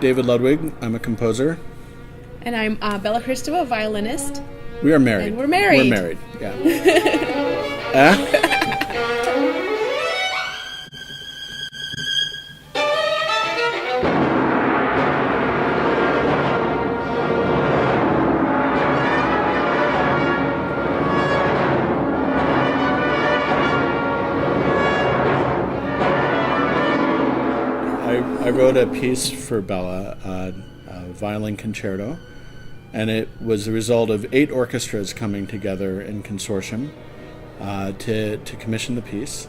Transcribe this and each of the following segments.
David Ludwig. I'm a composer. And I'm Bella Hristova, violinist. We are married. And we're married. We're married, yeah. I wrote a piece for Bella, a violin concerto, and it was the result of 8 orchestras coming together in consortium to commission the piece.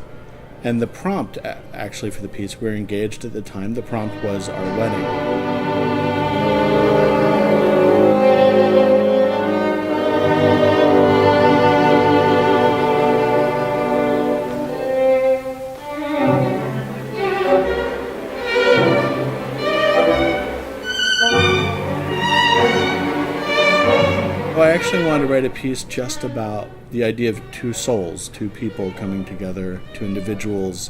And the prompt, actually, for the piece, we were engaged at the time, the prompt was our wedding. I actually wanted to write a piece just about the idea of 2 souls, 2 people coming together, 2 individuals,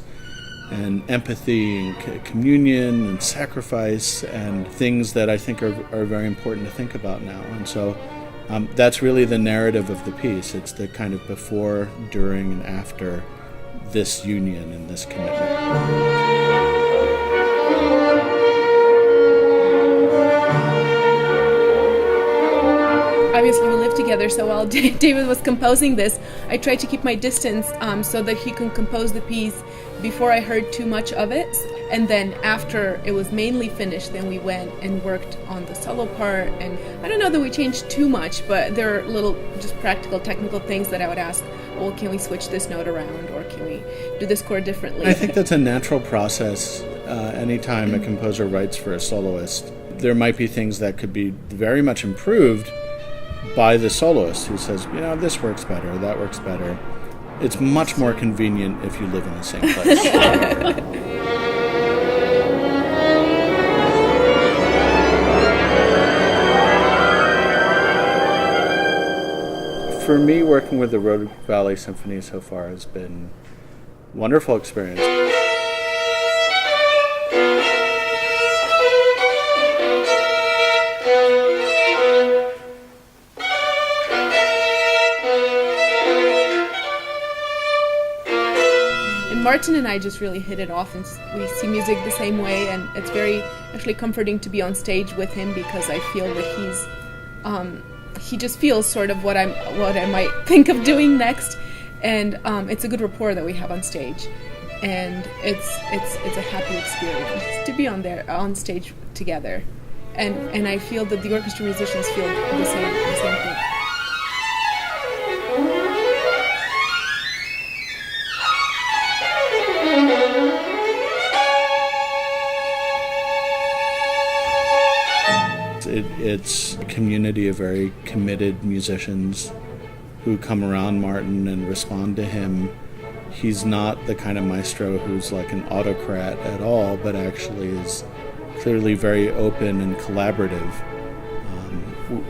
and empathy and communion and sacrifice and things that I think are very important to think about now. And so that's really the narrative of the piece. It's the kind of before, during, and after this union and this commitment. Obviously, we live together, so while David was composing this, I tried to keep my distance so that he can compose the piece before I heard too much of it. And then after it was mainly finished, then we went and worked on the solo part. And I don't know that we changed too much, but there are little just practical, technical things that I would ask, well, can we switch this note around, or can we do this chord differently? I think that's a natural process. Anytime a composer writes for a soloist, there might be things that could be very much improved by the soloist who says, this works better, that works better. It's much more convenient if you live in the same place. For me, working with the Rogue Valley Symphony so far has been a wonderful experience. Martin and I just really hit it off, and we see music the same way, and it's very actually comforting to be on stage with him, because I feel that he just feels sort of what I might think of doing next, and it's a good rapport that we have on stage, and it's a happy experience to be on stage together, and I feel that the orchestra musicians feel the same thing. It's a community of very committed musicians who come around Martin and respond to him. He's not the kind of maestro who's like an autocrat at all, but actually is clearly very open and collaborative.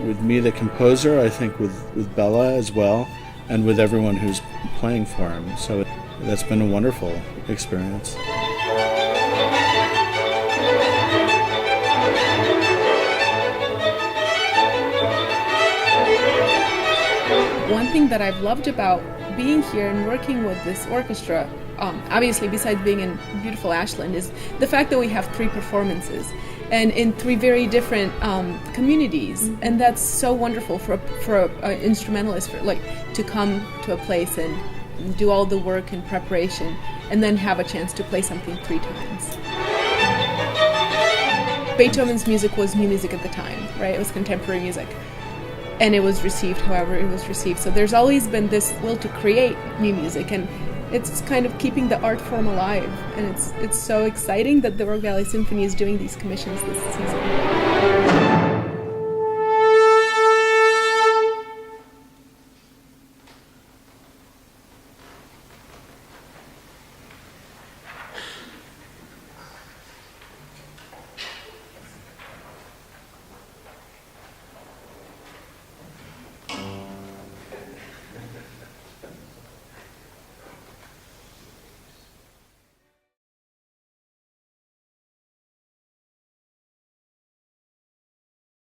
With me, the composer, I think with Bella as well, and with everyone who's playing for him. So that's been a wonderful experience. One thing that I've loved about being here and working with this orchestra, obviously besides being in beautiful Ashland, is the fact that we have 3 performances and in 3 very different communities, and that's so wonderful for an instrumentalist to come to a place and do all the work and preparation and then have a chance to play something 3 times. Beethoven's music was new music at the time, right? It was contemporary music. And it was received however it was received. So there's always been this will to create new music, and it's kind of keeping the art form alive. And it's so exciting that the Rogue Valley Symphony is doing these commissions this season.